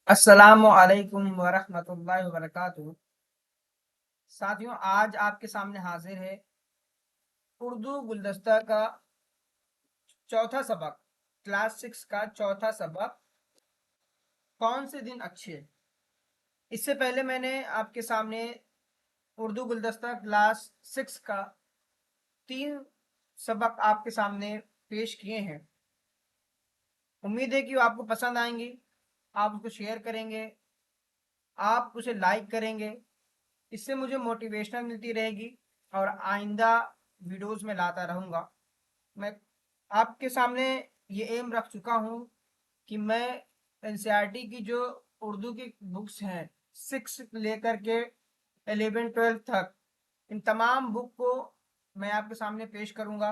अस्सलामुअलैकुम वरहमतुल्लाहि वबरकातुहू। साथियों, आज आपके सामने हाजिर है उर्दू गुलदस्ता का चौथा सबक, क्लास 6 का चौथा सबक, कौन से दिन अच्छे। इससे पहले मैंने आपके सामने उर्दू गुलदस्ता क्लास 6 का 3 सबक आपके सामने पेश किए हैं। उम्मीद है कि वो आपको पसंद आएंगी, आप उसको शेयर करेंगे, आप उसे लाइक करेंगे। इससे मुझे मोटिवेशनल मिलती रहेगी और आइंदा वीडियोस में लाता रहूँगा। मैं आपके सामने ये एम रख चुका हूँ कि मैं एनसीईआरटी की जो उर्दू की बुक्स हैं 6 लेकर के 11-12 तक, इन तमाम बुक को मैं आपके सामने पेश करूँगा।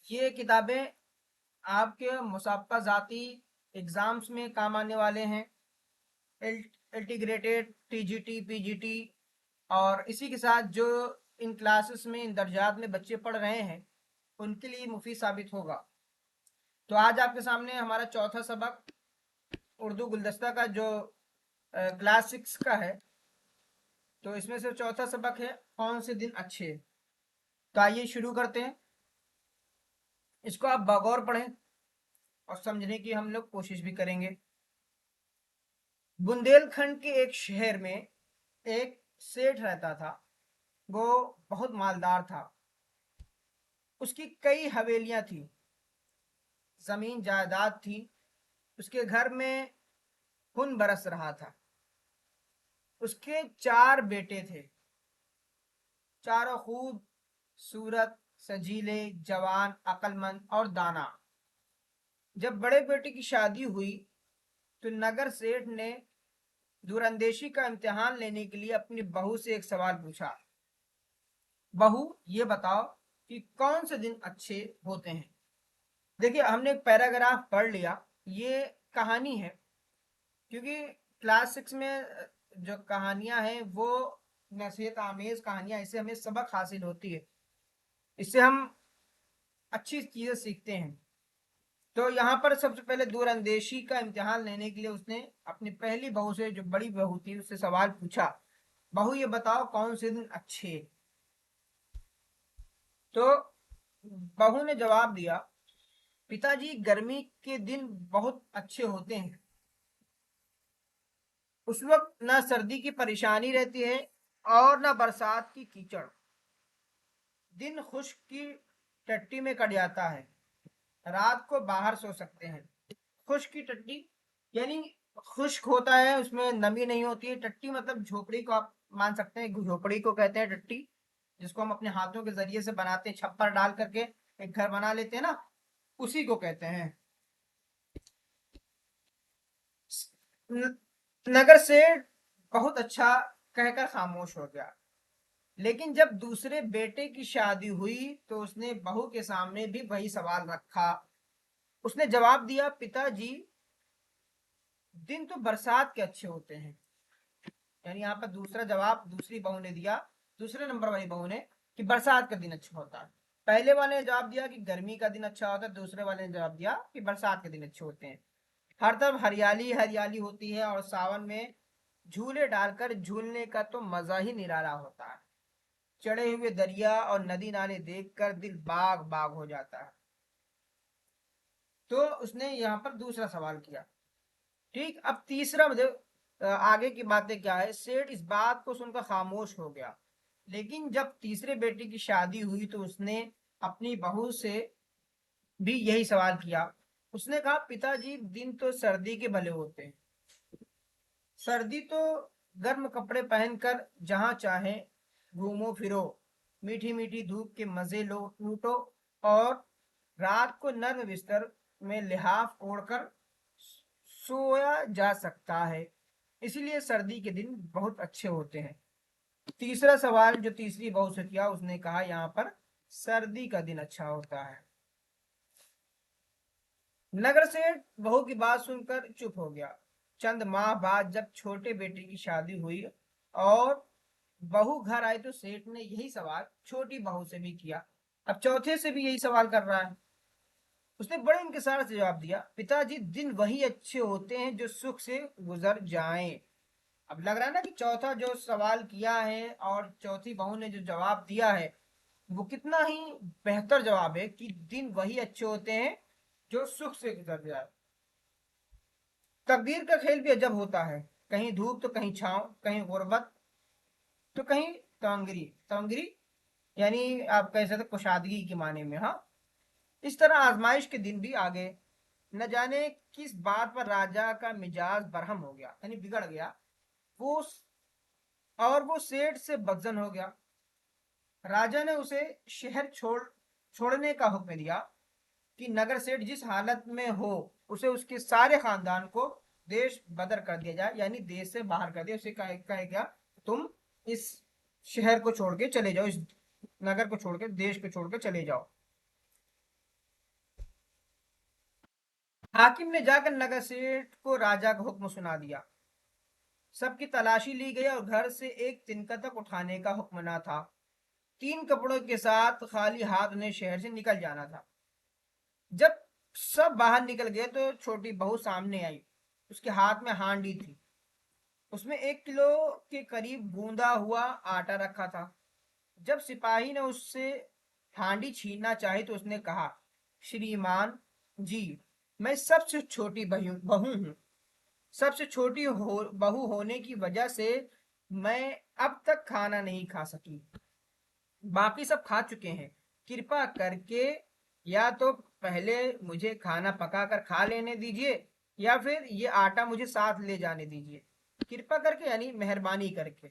ये किताबें आपके मुसाबका ज़ाती एग्ज़ाम्स में काम आने वाले हैं, इंटीग्रेटेड टीजीटी पीजीटी, और इसी के साथ जो इन क्लासेस में इन दर्जात में बच्चे पढ़ रहे हैं उनके लिए मुफीद साबित होगा। तो आज आपके सामने हमारा चौथा सबक उर्दू गुलदस्ता का जो क्लास 6 का है, तो इसमें से चौथा सबक है कौन से दिन अच्छे। तो आइए शुरू करते हैं। इसको आप बगौर पढ़ें और समझने की हम लोग कोशिश भी करेंगे। बुंदेलखंड के एक शहर में एक सेठ रहता था। वो बहुत मालदार था। उसकी कई हवेलियां थी, जमीन जायदाद थी। उसके घर में खून बरस रहा था। उसके 4 बेटे थे, चारों खूब सूरत, सजीले, जवान, अक्लमंद और दाना। जब बड़े बेटे की शादी हुई तो नगर सेठ ने दूरंदेशी का इम्तिहान लेने के लिए अपनी बहू से एक सवाल पूछा। बहू, ये बताओ कि कौन से दिन अच्छे होते हैं। देखिए, हमने एक पैराग्राफ पढ़ लिया, ये कहानी है। क्योंकि क्लास 6 में जो कहानियां हैं वो नसीहत आमेज कहानियां, इससे हमें सबक हासिल होती है, इससे हम अच्छी चीजें सीखते हैं। तो यहाँ पर सबसे पहले दूरंदेशी का इम्तिहान लेने के लिए उसने अपनी पहली बहू से, जो बड़ी बहू थी, उससे सवाल पूछा, बहू ये बताओ कौन से दिन अच्छे। तो बहू ने जवाब दिया, पिताजी गर्मी के दिन बहुत अच्छे होते हैं। उस वक्त ना सर्दी की परेशानी रहती है और ना बरसात की कीचड़। दिन खुश्क की टट्टी में कट जाता है, रात को बाहर सो सकते हैं। खुश्क की टट्टी यानी खुश्क होता है, उसमें नमी नहीं होती है। टट्टी मतलब झोपड़ी को आप मान सकते हैं, झोपड़ी को कहते हैं टट्टी, जिसको हम अपने हाथों के जरिए से बनाते हैं, छप्पर डाल करके एक घर बना लेते हैं ना, उसी को कहते हैं। नगर से बहुत अच्छा कहकर खामोश हो गया। लेकिन जब दूसरे बेटे की शादी हुई तो उसने बहू के सामने भी वही सवाल रखा। उसने जवाब दिया, पिताजी दिन तो बरसात के अच्छे होते हैं। यानी यहाँ पर दूसरा जवाब दूसरी बहू ने दिया, दूसरे नंबर वाली बहू ने, कि बरसात का दिन अच्छा होता है। पहले वाले ने जवाब दिया कि गर्मी का दिन अच्छा होता है, दूसरे वाले ने जवाब दिया कि बरसात के दिन अच्छे होते हैं। हर तरफ हरियाली हरियाली होती है और सावन में झूले डालकर झूलने का तो मजा ही निराला होता है। चढ़े हुए दरिया और नदी नाले देखकर दिल बाग बाग हो जाता है। तो उसने यहाँ पर दूसरा सवाल किया। ठीक, अब तीसरा मतलब आगे की बातें क्या है। सेठ इस बात को सुनकर खामोश हो गया। लेकिन जब तीसरे बेटे की शादी हुई तो उसने अपनी बहू से भी यही सवाल किया। उसने कहा, पिताजी दिन तो सर्दी के भले होते हैं। सर्दी तो गर्म कपड़े पहनकर जहां चाहे घूमो फिरो, मीठी मीठी धूप के मजे लो लूटो, और रात को नर्म बिस्तर में लिहाफ ओढ़कर सोया जा सकता है। इसलिए सर्दी के दिन बहुत अच्छे होते हैं। तीसरा सवाल जो तीसरी बहू से किया, उसने कहा यहाँ पर सर्दी का दिन अच्छा होता है। नगर सेठ बहू की बात सुनकर चुप हो गया। चंद माह बाद जब छोटे बेटे की शादी हुई और बहू घर आई तो सेठ ने यही सवाल छोटी बहू से भी किया। अब चौथे से भी यही सवाल कर रहा है। उसने बड़े इंकिसार से जवाब दिया, पिताजी दिन वही अच्छे होते हैं जो सुख से गुजर जाएं। अब लग रहा है ना कि चौथा जो सवाल किया है और चौथी बहू ने जो जवाब दिया है वो कितना ही बेहतर जवाब है कि दिन वही अच्छे होते हैं जो सुख से गुजर जाए। तकदीर का खेल भी अजब होता है, कहीं धूप तो कहीं छांव, कहीं गुर्बत तो कहीं तवंगरी। तवंगरी यानी आप कह सकते कुशादगी के माने में। हाँ, इस तरह आजमाइश के दिन भी आ गए। न जाने किस बात पर राजा का मिजाज बरहम हो गया, यानी बिगड़ गया वो, और वो सेठ से बदजन हो गया। राजा ने उसे शहर छोड़ने का हुक्म दिया कि नगर सेठ जिस हालत में हो उसे उसके सारे खानदान को देश बदर कर दिया जाए, यानी देश से बाहर कर दिया। उसे कहे क्या, तुम इस शहर को छोड़ के चले जाओ, इस नगर को छोड़ के, देश को छोड़ के चले जाओ। हाकिम ने जाकर नगर सेठ को राजा का हुक्म सुना दिया। सबकी तलाशी ली गई और घर से एक तिनका तक उठाने का हुक्म न था। 3 कपड़ों के साथ खाली हाथ उन्हें शहर से निकल जाना था। जब सब बाहर निकल गए तो छोटी बहू सामने आई। उसके हाथ में हांडी थी, उसमें 1 किलो के करीब गूंदा हुआ आटा रखा था। जब सिपाही ने उससे हांडी छीनना चाही तो उसने कहा, श्रीमान जी, मैं सबसे छोटी बहू हूँ। सबसे छोटी बहू होने की वजह से मैं अब तक खाना नहीं खा सकी, बाकी सब खा चुके हैं। कृपा करके या तो पहले मुझे खाना पका कर खा लेने दीजिए या फिर ये आटा मुझे साथ ले जाने दीजिए। कृपा करके यानी मेहरबानी करके।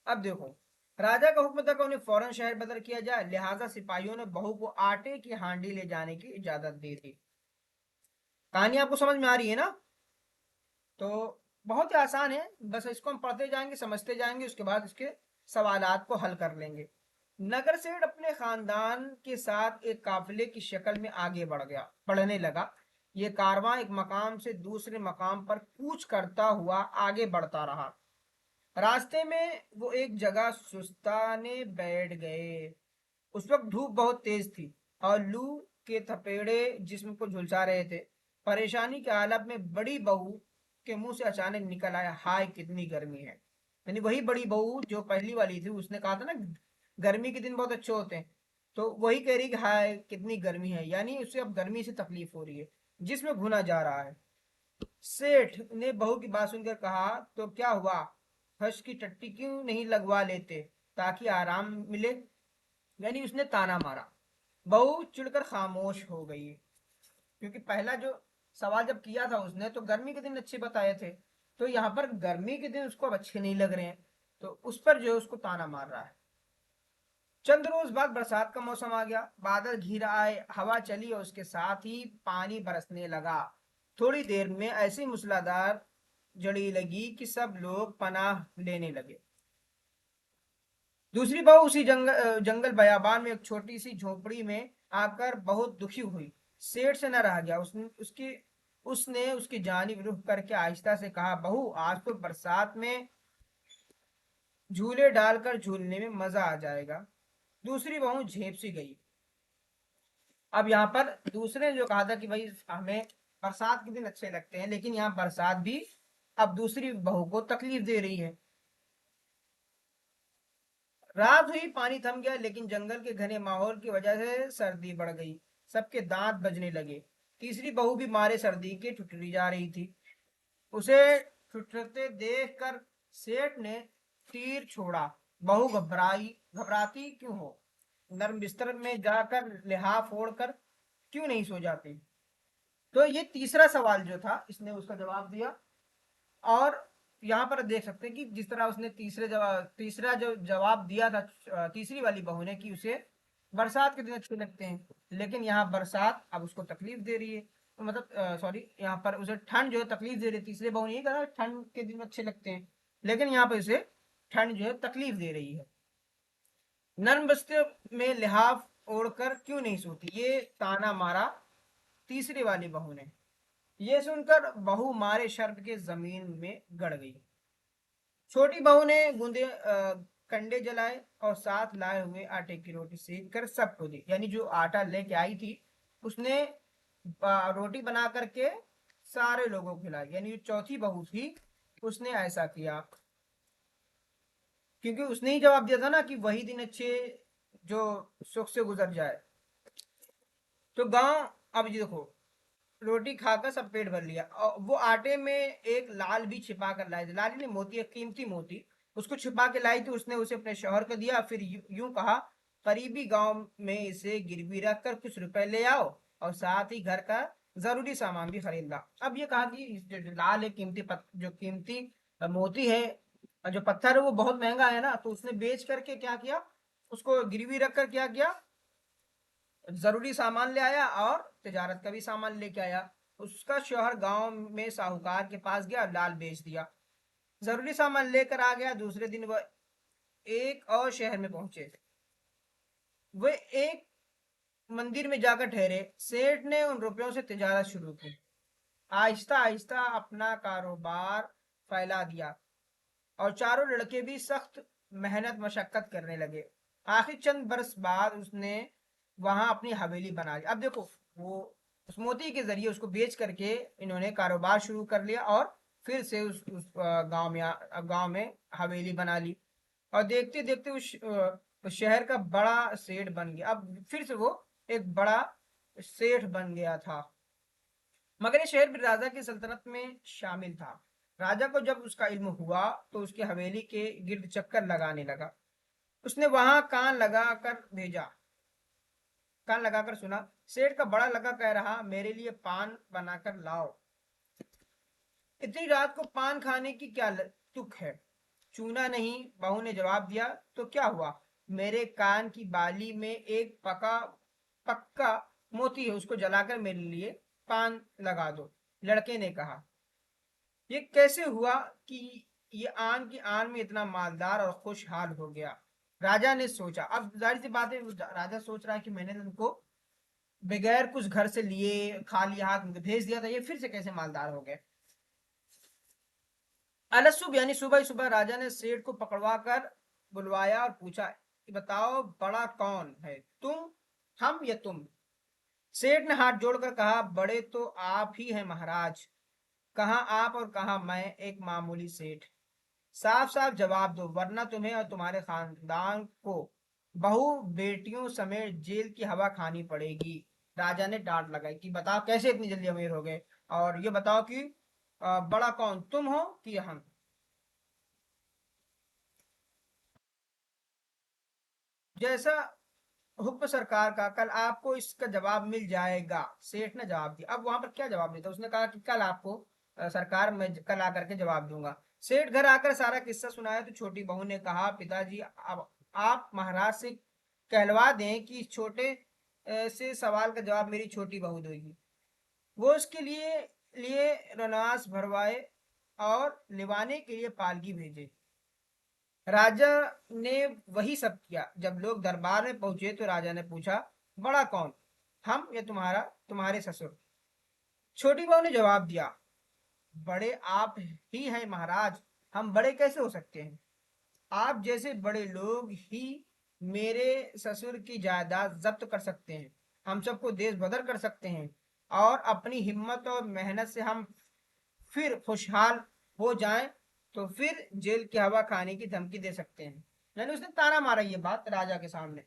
अब देखो, राजा का हुक्म था कि उन्हें फौरन शहर बदर किया जाए, लिहाजा सिपाहियों ने बहू को आटे की हांडी ले जाने की इजाजत दी थी। कहानी आपको समझ में आ रही है ना? तो बहुत ही आसान है, बस इसको हम पढ़ते जाएंगे, समझते जाएंगे, उसके बाद इसके सवालात को हल कर लेंगे। नगर सेठ अपने खानदान के साथ एक काफिले की शक्ल में आगे बढ़ने लगा। ये कारवां एक मकाम से दूसरे मकाम पर कूच करता हुआ आगे बढ़ता रहा। रास्ते में वो एक जगह सुस्ताने बैठ गए। उस वक्त धूप बहुत तेज थी और लू के थपेड़े जिस्म को झुलसा रहे थे। परेशानी के हालत में बड़ी बहू के मुंह से अचानक निकल आया, हाय कितनी गर्मी है। यानी वही बड़ी बहू जो पहली वाली थी, उसने कहा था ना गर्मी के दिन बहुत अच्छे होते हैं, तो वही कह रही कि हाय कितनी गर्मी है, यानी उसे अब गर्मी से तकलीफ हो रही है, जिसमें भुना जा रहा है। सेठ ने बहू की बात सुनकर कहा, तो क्या हुआ, फर्श की टट्टी क्यों नहीं लगवा लेते ताकि आराम मिले। यानी उसने ताना मारा। बहू चिढ़कर खामोश हो गई, क्योंकि पहला जो सवाल जब किया था उसने तो गर्मी के दिन अच्छे बताए थे, तो यहाँ पर गर्मी के दिन उसको अब अच्छे नहीं लग रहे हैं, तो उस पर जो है उसको ताना मार रहा है। चंद रोज बाद बरसात का मौसम आ गया। बादल घिर आए, हवा चली और उसके साथ ही पानी बरसने लगा। थोड़ी देर में ऐसी मूसलाधार जड़ी लगी कि सब लोग पनाह लेने लगे। दूसरी बहू उसी जंगल बयाबान में एक छोटी सी झोपड़ी में आकर बहुत दुखी हुई। सेठ से न रहा गया। उसने उसकी जानिब रुख करके आहिस्ता से कहा, बहू आज तो बरसात में झूले डालकर झूलने में मजा आ जाएगा। दूसरी बहू झेप सी गई। अब यहाँ पर दूसरे ने जो कहा था कि भाई हमें बरसात के दिन अच्छे लगते हैं, लेकिन यहाँ बरसात भी अब दूसरी बहू को तकलीफ दे रही है। रात हुई, पानी थम गया, लेकिन जंगल के घने माहौल की वजह से सर्दी बढ़ गई। सबके दांत बजने लगे। तीसरी बहू भी मारे सर्दी के ठुठरी जा रही थी। उसे ठुठरते देख कर सेठ ने तीर छोड़ा। बहू घबराती क्यों हो, नर्म बिस्तर में जाकर लिहाफ ओढ़कर क्यों नहीं सो जाती। तो ये तीसरा सवाल जो था इसने उसका जवाब दिया। और यहाँ पर देख सकते हैं कि जिस तरह उसने तीसरा जो जवाब दिया था तीसरी वाली बहू ने, कि उसे बरसात के दिन अच्छे लगते हैं, लेकिन यहाँ बरसात अब उसको तकलीफ दे रही है। तो मतलब सॉरी, यहाँ पर उसे ठंड जो है तकलीफ दे रही है। तीसरे बहू ने ये कहा ठंड के दिन अच्छे लगते हैं, लेकिन यहाँ पर उसे ठंड जो है तकलीफ दे रही है। नर्म बस्ते में लिहाफ ओढ़कर क्यों नहीं सोती, ये ताना मारा तीसरी वाली बहू ने। ये सुनकर बहू मारे शर्म के जमीन में गड़ गई। छोटी बहू ने कंडे जलाए और साथ लाए हुए आटे की रोटी सेक कर सबको दी। यानी जो आटा लेके आई थी उसने रोटी बना करके सारे लोगों को खिलाई। यानी जो चौथी बहू थी उसने ऐसा किया, क्योंकि उसने ही जवाब दिया था ना कि वही दिन अच्छे जो सुख से गुजर जाए। तो गांव, अब ये देखो, रोटी खाकर सब पेट भर लिया और वो आटे में एक लाल भी छिपा कर लाई थी। लाल नहीं, मोती, एक कीमती मोती, उसको छिपा के लाई थी। उसने उसे अपने शौहर को दिया, फिर यूं कहा, करीबी गांव में इसे गिरवी रख कर कुछ रुपए ले आओ और साथ ही घर का जरूरी सामान भी खरीद ला। अब ये कहा कि जो लाल है, जो कीमती मोती है, जो पत्थर है, वो बहुत महंगा है ना, तो उसने बेच करके क्या किया, उसको गिरवी रख कर क्या किया, जरूरी सामान ले आया और तिजारत का भी सामान लेके आया। उसका शौहर गांव में साहूकार के पास गया, लाल बेच दिया, जरूरी सामान लेकर आ गया। दूसरे दिन वह एक और शहर में पहुंचे। वे एक मंदिर में जाकर ठहरे। सेठ ने उन रुपयों से तिजारत शुरू की। आहिस्ता आहिस्ता अपना कारोबार फैला दिया और चारों लड़के भी सख्त मेहनत मशक्कत करने लगे। आखिर चंद बरस बाद उसने वहां अपनी हवेली बना ली। अब देखो, वो उस मोती के जरिए उसको बेच करके इन्होंने कारोबार शुरू कर लिया और फिर से उस गांव में हवेली बना ली और देखते देखते उस शहर का बड़ा सेठ बन गया। अब फिर से वो एक बड़ा सेठ बन गया था। मगर ये शहर भी राजा की सल्तनत में शामिल था। राजा को जब उसका इल्म हुआ तो उसकी हवेली के गिर्द चक्कर लगाने लगा। उसने वहां कान लगाकर सुना। सेठ का बड़ा लड़का कह रहा, मेरे लिए पान बनाकर लाओ। इतनी रात को पान खाने की क्या तुक है? चूना नहीं, बहू ने जवाब दिया। तो क्या हुआ, मेरे कान की बाली में एक पक्का मोती है, उसको जलाकर मेरे लिए पान लगा दो। लड़के ने कहा, ये कैसे हुआ कि ये आन की आन में इतना मालदार और खुशहाल हो गया? राजा ने सोचा। अब जाहिर सी बात है, राजा सोच रहा है कि मैंने उनको बगैर कुछ घर से लिए खाली हाथ भेज दिया था, ये फिर से कैसे मालदार हो गए? अलसुब यानी सुबह सुबह राजा ने सेठ को पकड़वा कर बुलवाया और पूछा कि बताओ, बड़ा कौन है, तुम, हम या तुम? सेठ ने हाथ जोड़कर कहा, बड़े तो आप ही हैं महाराज। कहाँ आप और कहाँ मैं, एक मामूली सेठ। साफ साफ जवाब दो, वरना तुम्हें और तुम्हारे खानदान को बहू बेटियों समेत जेल की हवा खानी पड़ेगी। राजा ने डांट लगाई कि बताओ, कैसे इतनी जल्दी अमीर हो गए, और ये बताओ कि बड़ा कौन, तुम हो कि हम? जैसा हुक्म सरकार का, कल आपको इसका जवाब मिल जाएगा। सेठ ने जवाब दिया। अब वहां पर क्या जवाब देता, उसने कहा कि कल आपको सरकार, मैं कल आकर के जवाब दूंगा। सेठ घर आकर सारा किस्सा सुनाया तो छोटी बहू ने कहा, पिताजी, अब आप महाराज से कहलवा दें कि इस छोटे से सवाल का जवाब मेरी छोटी बहू देगी। वो उसके लिए लिए रनास भरवाए और लिवाने के लिए पालकी भेजे। राजा ने वही सब किया। जब लोग दरबार में पहुंचे तो राजा ने पूछा, बड़ा कौन, हम या तुम्हारे ससुर? छोटी बहू ने जवाब दिया, बड़े आप ही हैं महाराज। हम बड़े कैसे हो सकते हैं? आप जैसे बड़े लोग ही मेरे ससुर की जायदाद जब्त कर सकते हैं, हम सबको देश बदर कर सकते हैं, और अपनी हिम्मत और मेहनत से हम फिर खुशहाल हो जाएं तो फिर जेल की हवा खाने की धमकी दे सकते हैं। यानी उसने ताना मारा ये बात राजा के सामने।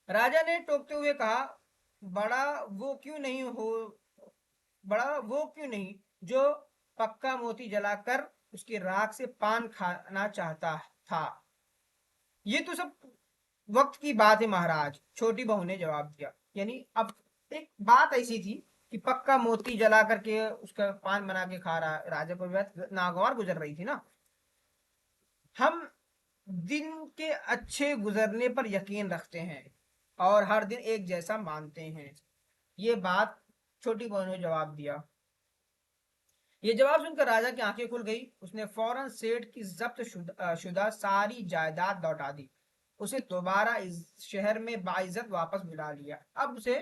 राजा ने टोकते हुए कहा, बड़ा वो क्यों नहीं हो बड़ा वो क्यों नहीं जो पक्का मोती जलाकर उसकी राख से पान खाना चाहता था? ये तो सब वक्त की बात है महाराज, छोटी बहू ने जवाब दिया। यानी अब एक बात ऐसी थी कि पक्का मोती जला करके उसका पान बना के खा रहा राजा को, नागवार गुजर रही थी ना। हम दिन के अच्छे गुजरने पर यकीन रखते हैं और हर दिन एक जैसा मानते हैं। ये बात छोटी बहू ने जवाब दिया। ये जवाब सुनकर राजा की आंखें खुल गई। उसने फौरन सेठ की जब्त शुदा सारी जायदाद लौटा दी। उसे दोबारा इस शहर में बाइज्जत वापस बुला लिया। अब उसे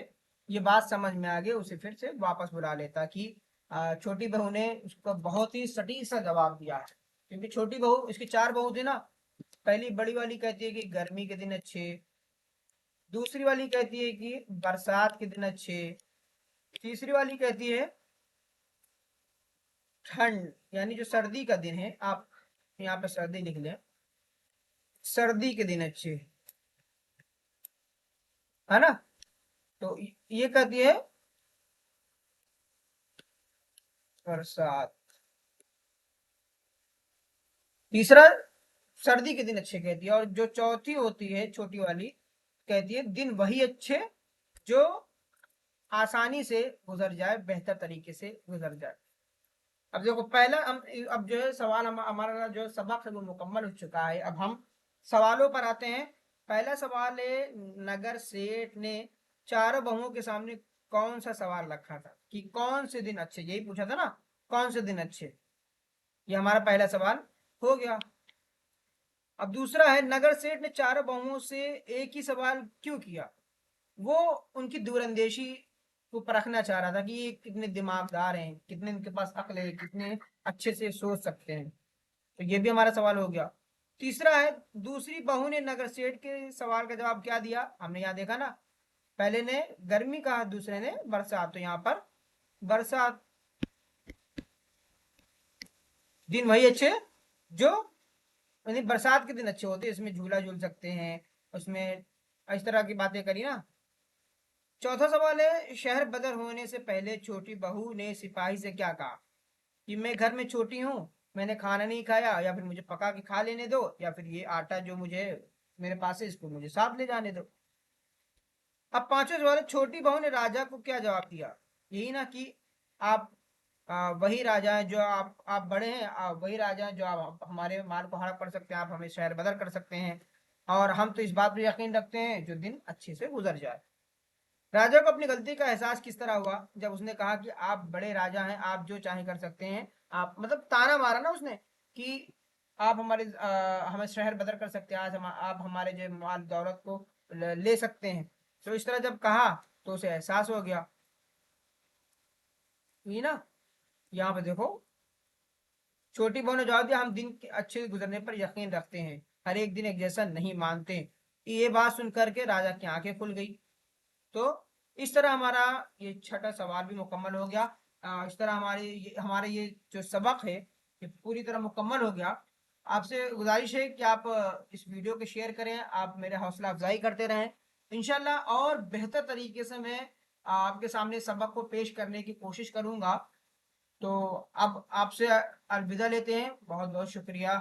ये बात समझ में आ गई, उसे फिर से वापस बुला लेता कि छोटी बहू ने उसको बहुत ही सटीक सा जवाब दिया है। क्योंकि छोटी बहू, इसकी चार बहू थी ना, पहली बड़ी वाली कहती है कि गर्मी के दिन अच्छे, दूसरी वाली कहती है कि बरसात के दिन अच्छे, तीसरी वाली कहती है ठंड यानी जो सर्दी का दिन है, आप यहाँ पे सर्दी लिख लें, सर्दी के दिन अच्छे, है ना। तो ये कहती है बरसात। तीसरा सर्दी के दिन अच्छे कहती है, और जो चौथी होती है छोटी वाली कहती है दिन वही अच्छे जो आसानी से गुजर जाए, बेहतर तरीके से गुजर जाए। अब देखो पहला हम, अब जो है सवाल हमारा जो सबक है वो मुकम्मल हो चुका है। अब हम सवालों पर आते हैं। पहला सवाल है, नगर सेठ ने चारों बहुओं के सामने कौन सा सवाल रखा था कि कौन से दिन अच्छे, यही पूछा था ना, कौन से दिन अच्छे। ये हमारा पहला सवाल हो गया। अब दूसरा है, नगर सेठ ने चारों बहुओं से एक ही सवाल क्यों किया। वो उनकी दूरंदेशी को परखना चाह रहा था कि ये कितने दिमागदार हैं, कितने इनके पास अक्ल है, कितने अच्छे से सोच सकते हैं। तो ये भी हमारा सवाल हो गया। तीसरा है, दूसरी बहू ने नगर सेठ के सवाल का जवाब क्या दिया, हमने यहाँ देखा ना, पहले ने गर्मी कहा, दूसरे ने बरसात। तो यहाँ पर बरसात, दिन वही अच्छे जो, यानी बरसात के दिन अच्छे होते हैं, इसमें झूला झूल सकते हैं, उसमें इस तरह की बातें करी ना। चौथा सवाल है, शहर बदर होने से पहले छोटी बहू ने सिपाही से क्या कहा कि मैं घर में छोटी हूँ, मैंने खाना नहीं खाया, या फिर मुझे पका के खा लेने दो, या फिर ये आटा जो मुझे मेरे पास है इसको मुझे साथ ले जाने दो। अब पांचवें सवाल है, छोटी बहू ने राजा को क्या जवाब दिया। यही ना कि आप वही राजा हैं जो आप बड़े हैं, वही राजा हैं जो आप हमारे माल को हड़प कर सकते हैं, आप हमें शहर बदर कर सकते हैं, और हम तो इस बात पर यकीन रखते हैं जो दिन अच्छे से गुजर जाए। राजा को अपनी गलती का एहसास किस तरह हुआ जब उसने कहा कि आप बड़े राजा हैं, आप जो चाहे कर सकते हैं, आप मतलब ताना मारा ना उसने कि आप हमारे हमें शहर बदर कर सकते हैं, आज आप हमारे जो माल दौलत को ले सकते हैं। तो इस तरह जब कहा तो उसे एहसास हो गया। ये ना, यहाँ पे देखो, छोटी बहू ने जवाब दिया, हम दिन के अच्छे गुजरने पर यकीन रखते हैं, हर एक दिन एक जैसा नहीं मानते। ये बात सुन करके राजा की आंखें खुल गई। तो इस तरह हमारा ये छठा सवाल भी मुकम्मल हो गया। इस तरह हमारे ये जो सबक है ये पूरी तरह मुकम्मल हो गया। आपसे गुजारिश है कि आप इस वीडियो को शेयर करें, आप मेरे हौसला अफजाई करते रहें। इंशाल्लाह और बेहतर तरीके से मैं आपके सामने सबक को पेश करने की कोशिश करूंगा। तो अब आपसे अलविदा लेते हैं, बहुत बहुत शुक्रिया।